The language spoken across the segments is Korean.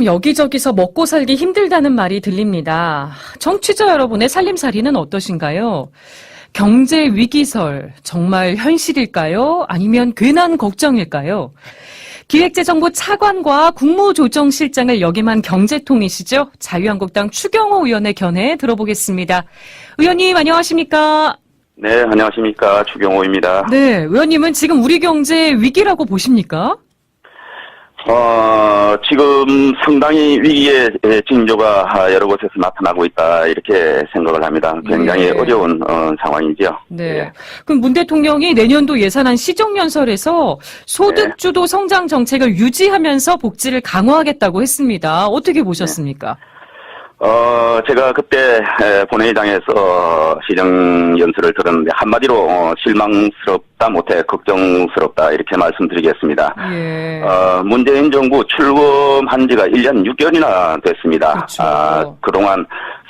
여기저기서 먹고 살기 힘들다는 말이 들립니다. 청취자 여러분의 살림살이는 어떠신가요? 경제 위기설 정말 현실일까요? 아니면 괜한 걱정일까요? 기획재정부 차관과 국무조정실장을 역임한 경제통이시죠? 자유한국당 추경호 의원의 견해 들어보겠습니다. 의원님 안녕하십니까? 네, 안녕하십니까. 추경호입니다. 네, 의원님은 지금 우리 경제 위기라고 보십니까? 지금 상당히 위기의 징조가 여러 곳에서 나타나고 있다, 이렇게 생각을 합니다. 굉장히 어려운 상황이죠. 네. 예. 그럼 문 대통령이 내년도 예산안 시정연설에서 소득주도 성장 정책을 유지하면서 복지를 강화하겠다고 했습니다. 어떻게 보셨습니까? 제가 그때 본회의장에서 시정연설을 들었는데 한마디로 실망스럽다 못해 걱정스럽다, 이렇게 말씀드리겠습니다. 예. 문재인 정부 출범한 지가 1년 6개월이나 됐습니다. 그렇죠. 그동안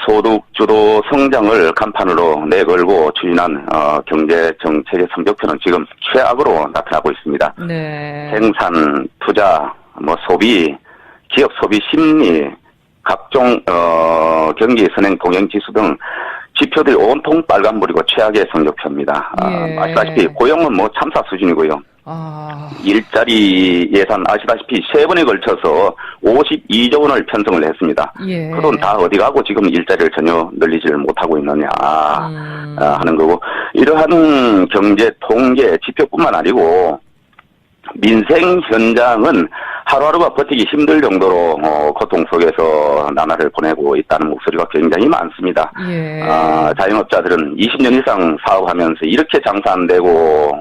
소득주도 성장을 간판으로 내걸고 추진한 경제 정책의 성적표는 지금 최악으로 나타나고 있습니다. 네. 생산, 투자, 소비, 기업 소비 심리, 각종 경기 선행 동행 지수 등 지표들이 온통 빨간불이고 최악의 성적표입니다. 예. 아시다시피 고용은 참사 수준이고요. 일자리 예산 아시다시피 3번에 걸쳐서 52조 원을 편성을 했습니다. 예. 그 돈 다 어디 가고 지금 일자리를 전혀 늘리지를 못하고 있느냐 하는 거고, 이러한 경제 통계 지표뿐만 아니고 민생 현장은 하루하루가 버티기 힘들 정도로 고통 속에서 나날을 보내고 있다는 목소리가 굉장히 많습니다. 예. 자영업자들은 20년 이상 사업하면서 이렇게 장사 안 되고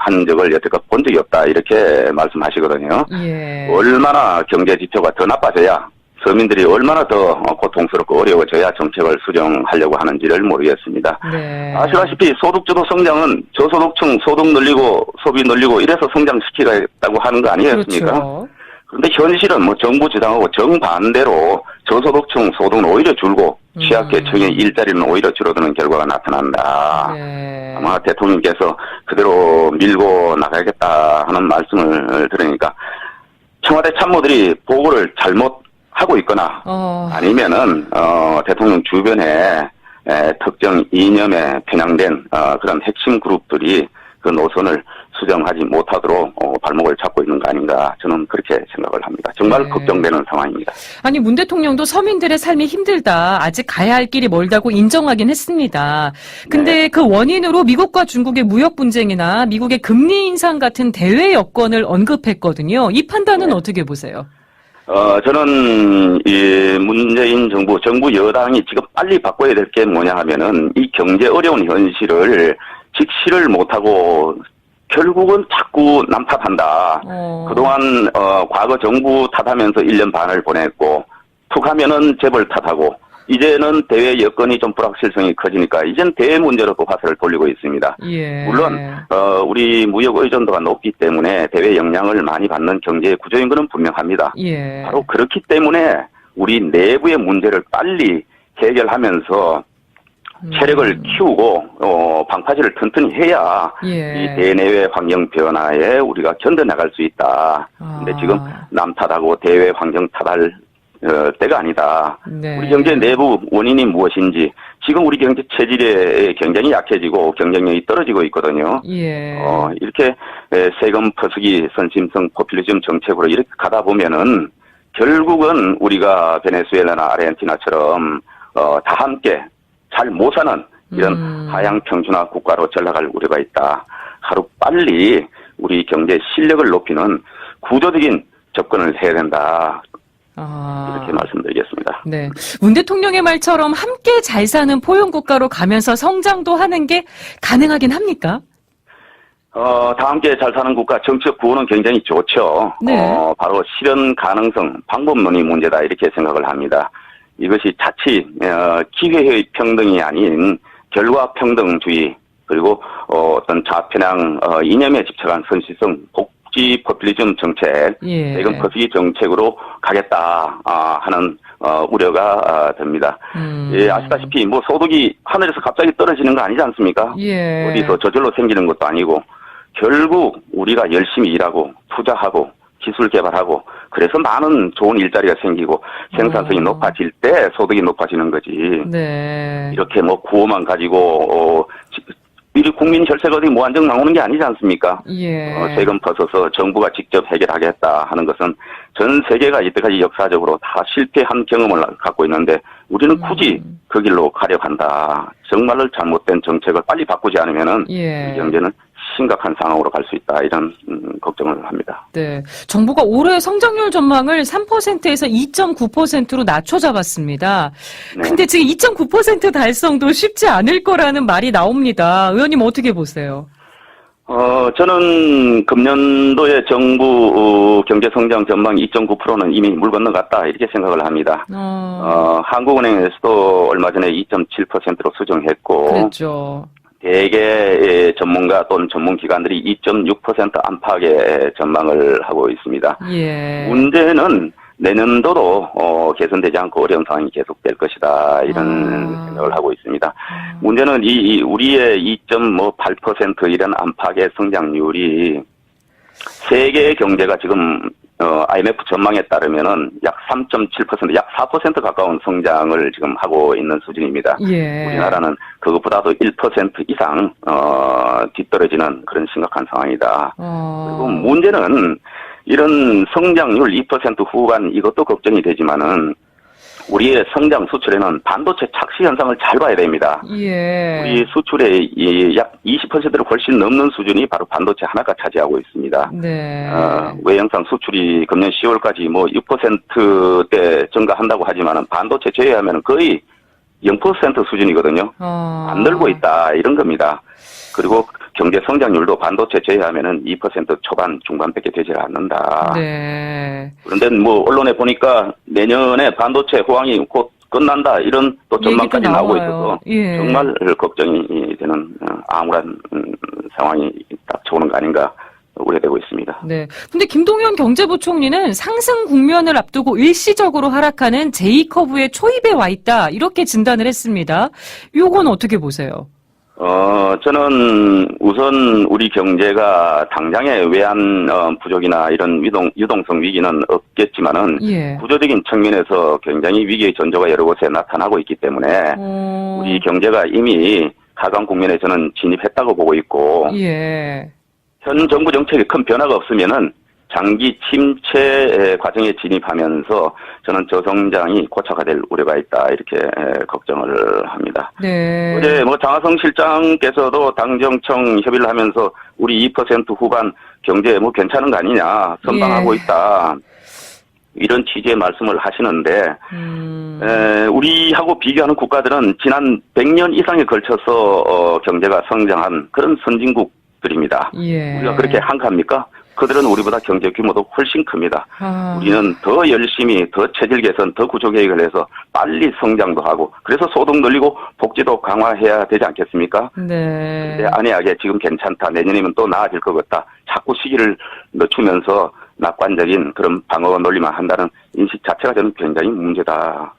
한 적을 여태껏 본 적이 없다, 이렇게 말씀하시거든요. 예. 얼마나 경제 지표가 더 나빠져야, 서민들이 얼마나 더 고통스럽고 어려워져야 정책을 수정하려고 하는지를 모르겠습니다. 네. 아시다시피 소득주도 성장은 저소득층 소득 늘리고 소비 늘리고 이래서 성장시키겠다고 하는 거 아니겠습니까? 그렇죠. 그런데 현실은 정부 주장하고 정반대로 저소득층 소득은 오히려 줄고 취약계층의 일자리는 오히려 줄어드는 결과가 나타난다. 네. 아마 대통령께서 그대로 밀고 나가야겠다 하는 말씀을 들으니까 청와대 참모들이 보고를 잘못 하고 있거나 아니면은 대통령 주변에 특정 이념에 편향된 그런 핵심 그룹들이 그 노선을 수정하지 못하도록 발목을 잡고 있는 거 아닌가, 저는 그렇게 생각을 합니다. 정말 네. 걱정되는 상황입니다. 아니, 문 대통령도 서민들의 삶이 힘들다, 아직 가야 할 길이 멀다고 인정하긴 했습니다. 근데 네. 그 원인으로 미국과 중국의 무역 분쟁이나 미국의 금리 인상 같은 대외 여건을 언급했거든요. 이 판단은 네. 어떻게 보세요? 저는 이 문재인 정부 여당이 지금 빨리 바꿔야 될 게 뭐냐 하면은 이 경제 어려운 현실을 직시를 못하고 결국은 자꾸 남 탓한다. 그동안 과거 정부 탓하면서 1년 반을 보냈고, 툭 하면은 재벌 탓하고, 이제는 대외 여건이 좀 불확실성이 커지니까 이젠 대외 문제로 또 화살을 돌리고 있습니다. 예. 물론 우리 무역 의존도가 높기 때문에 대외 영향을 많이 받는 경제 구조인 것은 분명합니다. 예. 바로 그렇기 때문에 우리 내부의 문제를 빨리 해결하면서 체력을 키우고 방파제를 튼튼히 해야 예. 이 대내외 환경 변화에 우리가 견뎌나갈 수 있다. 근데 지금 남 탓하고 대외 환경 탓할 때가 아니다. 네. 우리 경제 내부 원인이 무엇인지, 지금 우리 경제 체질이 굉장히 약해지고 경쟁력이 떨어지고 있거든요. 예. 이렇게 세금 퍼쓰기 선심성 포퓰리즘 정책으로 이렇게 가다 보면은 결국은 우리가 베네수엘라나 아르헨티나처럼 다 함께 잘 못 사는 이런 하향 평준화 국가로 전락할 우려가 있다. 하루 빨리 우리 경제 실력을 높이는 구조적인 접근을 해야 된다. 이렇게 말씀드리겠습니다. 네. 문 대통령의 말처럼 함께 잘 사는 포용국가로 가면서 성장도 하는 게 가능하긴 합니까? 다 함께 잘 사는 국가 정책 구호는 굉장히 좋죠. 네. 바로 실현 가능성, 방법론이 문제다, 이렇게 생각을 합니다. 이것이 자칫 기회의 평등이 아닌 결과 평등주의, 그리고 어떤 좌편향 이념에 집착한 선시성 복지 포퓰리즘 정책, 세금 퍼쓰기 정책으로 가겠다 하는 우려가 됩니다. 예, 아시다시피 소득이 하늘에서 갑자기 떨어지는 거 아니지 않습니까? 예. 어디서 저절로 생기는 것도 아니고, 결국 우리가 열심히 일하고 투자하고 기술 개발하고 그래서 많은 좋은 일자리가 생기고 생산성이 높아질 때 소득이 높아지는 거지. 네. 이렇게 뭐 구호만 가지고 우리 국민 혈세가 어디 무한정 나오는 게 아니지 않습니까? 예. 세금 벗어서 정부가 직접 해결하겠다 하는 것은 전 세계가 이때까지 역사적으로 다 실패한 경험을 갖고 있는데 우리는 굳이 그 길로 가려 한다. 정말로 잘못된 정책을 빨리 바꾸지 않으면은 예. 우리 경제는 심각한 상황으로 갈 수 있다. 이런 걱정을 합니다. 네. 정부가 올해 성장률 전망을 3%에서 2.9%로 낮춰 잡았습니다. 네. 근데 지금 2.9% 달성도 쉽지 않을 거라는 말이 나옵니다. 의원님 어떻게 보세요? 저는 금년도에 정부 경제 성장 전망 2.9%는 이미 물 건너갔다 이렇게 생각을 합니다. 한국은행에서도 얼마 전에 2.7%로 수정했고 그랬죠. 대개 전문가 또는 전문기관들이 2.6% 안팎의 전망을 하고 있습니다. 예. 문제는 내년도도 개선되지 않고 어려운 상황이 계속될 것이다 이런 생각을 하고 있습니다. 문제는 우리의 2.8% 이런 안팎의 성장률이 세계 경제가 지금 IMF 전망에 따르면은 약 3.7%, 약 4% 가까운 성장을 지금 하고 있는 수준입니다. 예. 우리나라는 그것보다도 1% 이상 뒤떨어지는 그런 심각한 상황이다. 그리고 문제는 이런 성장률 2% 후반 이것도 걱정이 되지만은 우리의 성장 수출에는 반도체 착시 현상을 잘 봐야 됩니다. 예. 우리 수출의 약 20%를 훨씬 넘는 수준이 바로 반도체 하나가 차지하고 있습니다. 네. 외형상 수출이 금년 10월까지 뭐 6%대 증가한다고 하지만은 반도체 제외하면 거의 0% 수준이거든요. 안 늘고 있다 이런 겁니다. 그리고 경제 성장률도 반도체 제외하면은 2% 초반 중반밖에 되질 않는다. 네. 그런데 뭐 언론에 보니까 내년에 반도체 호황이 곧 끝난다 이런 또 전망까지 나오고 있어서 예. 정말 걱정이 되는 암울한 상황이 닥쳐오는 거 아닌가 우려되고 있습니다. 네. 근데 김동연 경제부총리는 상승 국면을 앞두고 일시적으로 하락하는 J커브의 초입에 와 있다 이렇게 진단을 했습니다. 요건 어떻게 보세요? 저는 우선 우리 경제가 당장의 외환 부족이나 이런 유동성 위기는 없겠지만은 예. 구조적인 측면에서 굉장히 위기의 전조가 여러 곳에 나타나고 있기 때문에 우리 경제가 이미 하강 국면에 저는 진입했다고 보고 있고 예. 현 정부 정책에 큰 변화가 없으면은 장기 침체 과정에 진입하면서 저는 저성장이 고착화 될 우려가 있다 이렇게 걱정을 합니다. 네. 어제 뭐 장하성 실장께서도 당정청 협의를 하면서 우리 2% 후반 경제 뭐 괜찮은 거 아니냐 선방하고 예. 있다 이런 취지의 말씀을 하시는데 우리하고 비교하는 국가들은 지난 100년 이상에 걸쳐서 경제가 성장한 그런 선진국들입니다. 예. 우리가 그렇게 한가합니까? 그들은 우리보다 경제 규모도 훨씬 큽니다. 우리는 더 열심히, 더 체질 개선, 더 구조 개혁을 해서 빨리 성장도 하고 그래서 소득 늘리고 복지도 강화해야 되지 않겠습니까? 네. 근데 안이하게 지금 괜찮다. 내년이면 또 나아질 것 같다. 자꾸 시기를 늦추면서 낙관적인 그런 방어 논리만 한다는 인식 자체가 저는 굉장히 문제다.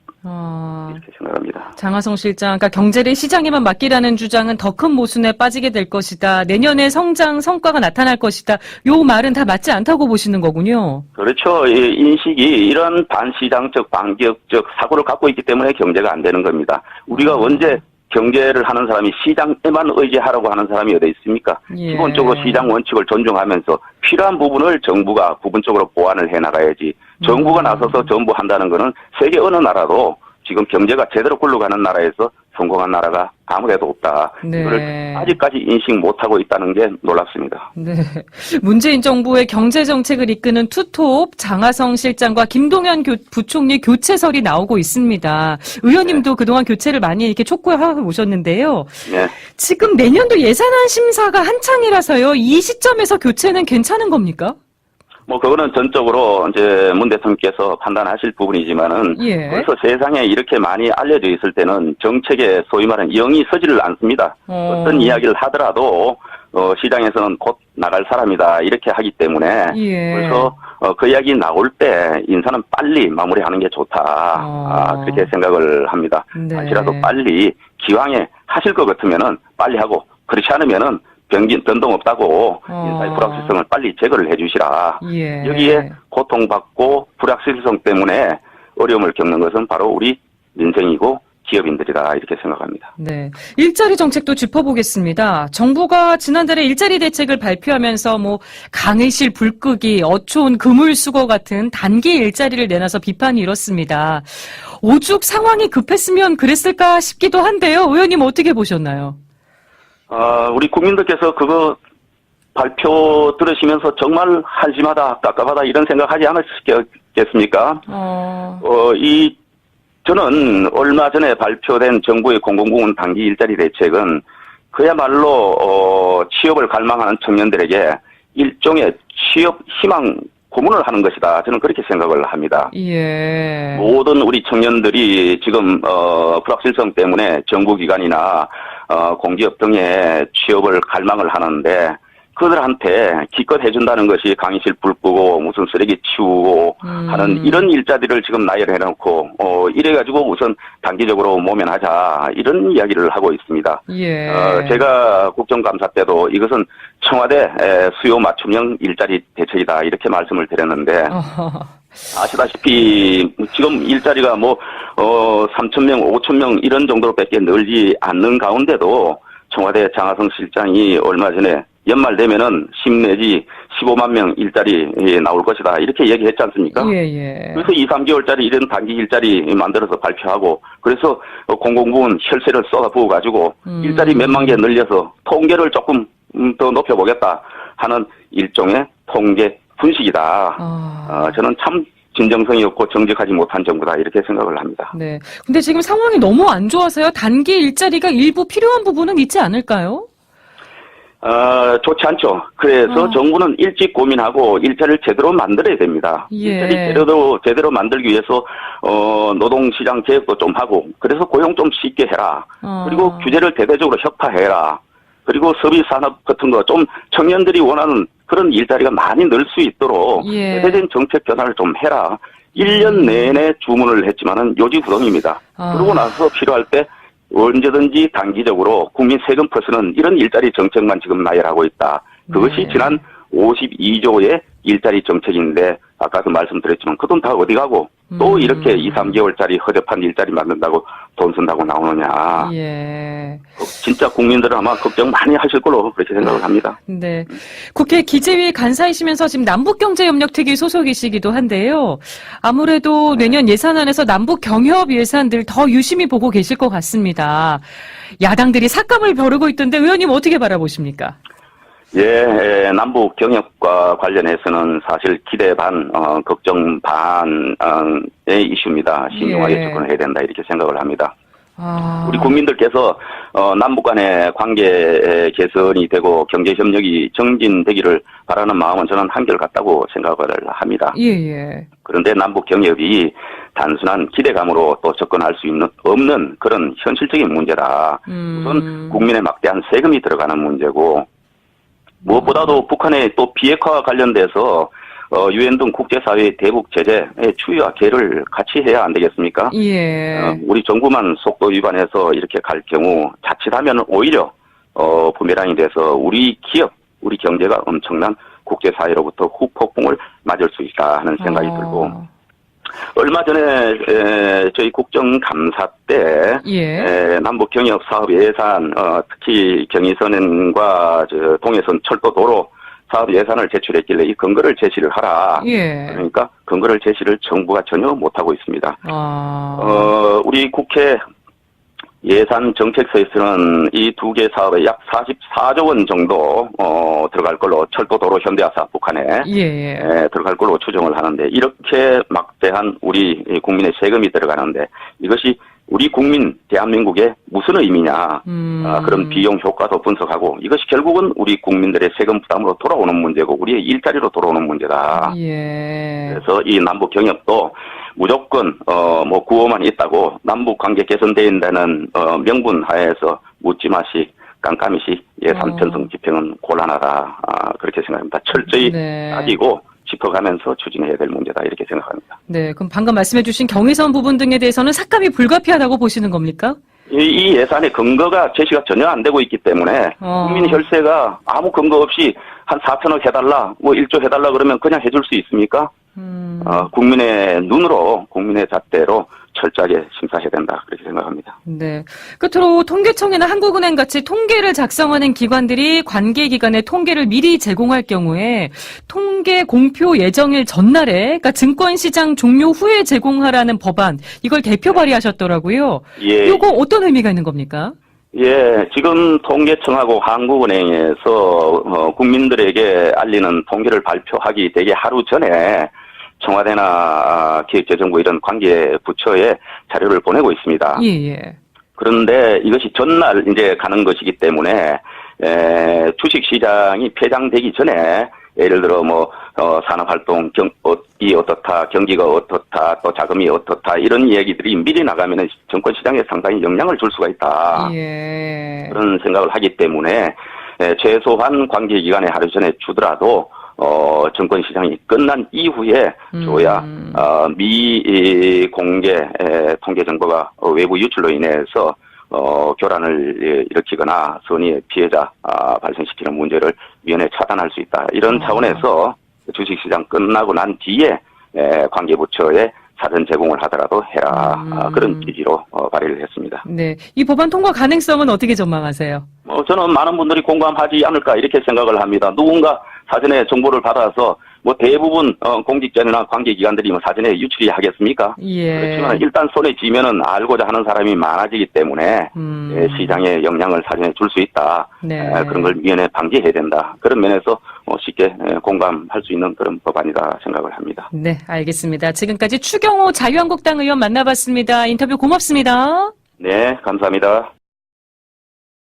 이렇게 생각합니다. 장하성 실장, 그러니까 경제를 시장에만 맡기라는 주장은 더 큰 모순에 빠지게 될 것이다. 내년에 성장 성과가 나타날 것이다. 요 말은 다 맞지 않다고 보시는 거군요. 그렇죠. 이 인식이 이런 반시장적, 반기업적 사고를 갖고 있기 때문에 경제가 안 되는 겁니다. 우리가 언제 경제를 하는 사람이 시장에만 의지하라고 하는 사람이 어디 있습니까? 예. 기본적으로 시장 원칙을 존중하면서 필요한 부분을 정부가 부분적으로 보완을 해나가야지. 정부가 나서서 전부 한다는 거는 세계 어느 나라도 지금 경제가 제대로 굴러가는 나라에서 성공한 나라가 아무데도 없다. 네. 이거를 아직까지 인식 못하고 있다는 게 놀랍습니다. 네. 문재인 정부의 경제정책을 이끄는 투톱 장하성 실장과 김동연 부총리 교체설이 나오고 있습니다. 의원님도 그동안 교체를 많이 이렇게 촉구하고 오셨는데요. 네. 지금 내년도 예산안 심사가 한창이라서요. 이 시점에서 교체는 괜찮은 겁니까? 뭐 그거는 전적으로 이제 문 대통령께서 판단하실 부분이지만은 예. 벌써 세상에 이렇게 많이 알려져 있을 때는 정책에 소위 말하는 영이 서지를 않습니다. 어떤 이야기를 하더라도 시장에서는 곧 나갈 사람이다 이렇게 하기 때문에 예. 그래서 그 이야기 나올 때 인사는 빨리 마무리하는 게 좋다 그렇게 생각을 합니다. 네. 혹시라도 빨리 기왕에 하실 것 같으면은 빨리 하고 그렇지 않으면은 변동 없다고 어. 인사의 불확실성을 빨리 제거를 해주시라. 예. 여기에 고통받고 불확실성 때문에 어려움을 겪는 것은 바로 우리 민생이고 기업인들이다 이렇게 생각합니다. 네. 일자리 정책도 짚어보겠습니다. 정부가 지난달에 일자리 대책을 발표하면서 뭐 강의실 불 끄기, 어촌 그물 수거 같은 단기 일자리를 내놔서 비판이 일었습니다. 오죽 상황이 급했으면 그랬을까 싶기도 한데요. 의원님 어떻게 보셨나요? 우리 국민들께서 그거 발표 들으시면서 정말 한심하다, 깝깝하다 이런 생각하지 않으셨겠습니까? 저는 얼마 전에 발표된 정부의 공공부문 단기 일자리 대책은 그야말로 취업을 갈망하는 청년들에게 일종의 취업 희망 고문을 하는 것이다. 저는 그렇게 생각을 합니다. 예. 모든 우리 청년들이 지금 불확실성 때문에 정부기관이나 공기업 등에 취업을 갈망을 하는데 그들한테 기껏 해준다는 것이 강의실 불 끄고 무슨 쓰레기 치우고 하는 이런 일자리를 지금 나열해놓고 이래가지고 우선 단기적으로 모면하자 이런 이야기를 하고 있습니다. 예. 제가 국정감사 때도 이것은 청와대 수요 맞춤형 일자리 대책이다 이렇게 말씀을 드렸는데 아시다시피 지금 일자리가 3,000명, 5,000명 이런 정도로밖에 늘지 않는 가운데도 청와대 장하성 실장이 얼마 전에 연말 되면은 10 내지 15만 명 일자리 나올 것이다. 이렇게 얘기했지 않습니까? 예. 그래서 2, 3개월짜리 이런 단기 일자리 만들어서 발표하고 그래서 공공부문 혈세를 쏟아부어가지고 일자리 몇만 개 늘려서 통계를 조금 더 높여보겠다 하는 일종의 통계 분식이다. 저는 참 진정성이 없고 정직하지 못한 정부다 이렇게 생각을 합니다. 네. 근데 지금 상황이 너무 안 좋아서요. 단기 일자리가 일부 필요한 부분은 있지 않을까요? 좋지 않죠. 그래서 정부는 일찍 고민하고 일자리를 제대로 만들어야 됩니다. 예. 일자리 제대로 만들기 위해서 노동시장 개혁도 좀 하고 그래서 고용 좀 쉽게 해라. 그리고 규제를 대대적으로 혁파해라. 그리고 서비스 산업 같은 거 좀 청년들이 원하는 그런 일자리가 많이 늘 수 있도록 예. 대대적인 정책 변화를 좀 해라. 1년 내내 주문을 했지만은 요지부동입니다. 그러고 나서 필요할 때 언제든지 단기적으로 국민 세금 퍼스는 이런 일자리 정책만 지금 나열하고 있다. 그것이 네. 지난 52조의 일자리 정책인데 아까도 말씀드렸지만 그 돈 다 어디 가고 또 이렇게 2, 3개월짜리 허접한 일자리 만든다고 돈 쓴다고 나오느냐. 예. 진짜 국민들은 아마 걱정 많이 하실 걸로 그렇게 생각을 합니다. 네. 국회 기재위 간사이시면서 지금 남북경제협력특위 소속이시기도 한데요. 아무래도 내년 예산안에서 남북 경협 예산들 더 유심히 보고 계실 것 같습니다. 야당들이 삭감을 벼르고 있던데 의원님 어떻게 바라보십니까? 예, 남북 경협과 관련해서는 사실 기대 반, 걱정 반의 이슈입니다. 신중하게 접근해야 된다 이렇게 생각을 합니다. 우리 국민들께서 남북 간의 관계 개선이 되고 경제 협력이 정진되기를 바라는 마음은 저는 한결같다고 생각을 합니다. 예. 그런데 남북 경협이 단순한 기대감으로 또 접근할 수 없는 그런 현실적인 문제다. 우선 국민의 막대한 세금이 들어가는 문제고 무엇보다도 북한의 또 비핵화와 관련돼서 유엔 등 국제사회의 대북 제재의 추이와 계를 같이 해야 안 되겠습니까? 예. 우리 정부만 속도 위반해서 이렇게 갈 경우 자칫하면 오히려 부메랑이 돼서 우리 기업, 우리 경제가 엄청난 국제사회로부터 후폭풍을 맞을 수 있다 하는 생각이 들고 얼마 전에 저희 국정감사 때 남북 경협 사업 예산 특히 경의선과 동해선 철도 도로 사업 예산을 제출했길래 이 근거를 제시를 하라. 그러니까 근거를 제시를 정부가 전혀 못하고 있습니다. 우리 국회 예산 정책서에서는 이 두 개 사업에 약 44조 원 정도 들어갈 걸로 철도 도로 현대화사 북한에 들어갈 걸로 추정을 하는데 이렇게 막대한 우리 국민의 세금이 들어가는데 이것이 우리 국민 대한민국에 무슨 의미냐 그런 비용 효과도 분석하고 이것이 결국은 우리 국민들의 세금 부담으로 돌아오는 문제고 우리의 일자리로 돌아오는 문제다. 그래서 이 남북 경협도 무조건 구호만 있다고 남북 관계 개선된다는 명분 하에서 묻지마식 깜깜이식 예산 편성 집행은 곤란하다 그렇게 생각합니다. 철저히 따지고 짚어가면서 추진해야 될 문제다 이렇게 생각합니다. 네, 그럼 방금 말씀해주신 경의선 부분 등에 대해서는 삭감이 불가피하다고 보시는 겁니까? 이 예산의 근거가 제시가 전혀 안 되고 있기 때문에 국민 혈세가 아무 근거 없이 한 4천억 해달라, 뭐 1조 해달라 그러면 그냥 해줄 수 있습니까? 국민의 눈으로, 국민의 잣대로 철저하게 심사해야 된다, 그렇게 생각합니다. 네. 끝으로 통계청이나 한국은행 같이 통계를 작성하는 기관들이 관계기관에 통계를 미리 제공할 경우에 통계 공표 예정일 전날에, 그러니까 증권시장 종료 후에 제공하라는 법안, 이걸 대표 발의하셨더라고요. 예. 이거 어떤 의미가 있는 겁니까? 예, 지금 통계청하고 한국은행에서 국민들에게 알리는 통계를 발표하기 되게 하루 전에 청와대나 기획재정부 이런 관계 부처에 자료를 보내고 있습니다. 예. 그런데 이것이 전날 이제 가는 것이기 때문에 주식시장이 폐장되기 전에 예를 들어 뭐 산업활동 이 어떻다, 경기가 어떻다, 또 자금이 어떻다 이런 얘기들이 미리 나가면은 정권시장에 상당히 영향을 줄 수가 있다. 예. 그런 생각을 하기 때문에 최소한 관계기관에 하루 전에 주더라도 정권시장이 끝난 이후에 줘야 미공개 통계 정보가 외부 유출로 인해서 교란을 일으키거나 선의의 피해자 발생시키는 문제를 미연에 차단할 수 있다. 이런 차원에서 주식시장 끝나고 난 뒤에 관계부처에 사전 제공을 하더라도 해라. 그런 취지로 발의를 했습니다. 네. 이 법안 통과 가능성은 어떻게 전망하세요? 저는 많은 분들이 공감하지 않을까 이렇게 생각을 합니다. 누군가 사전에 정보를 받아서 뭐 대부분 공직자나 관계기관들이 뭐 사전에 유출이 하겠습니까? 예. 그렇지만 일단 손에 쥐면은 알고자 하는 사람이 많아지기 때문에 시장에 영향을 사전에 줄 수 있다. 네. 그런 걸 미연에 방지해야 된다. 그런 면에서 쉽게 공감할 수 있는 그런 법안이다 생각을 합니다. 네, 알겠습니다. 지금까지 추경호 자유한국당 의원 만나봤습니다. 인터뷰 고맙습니다. 네, 감사합니다.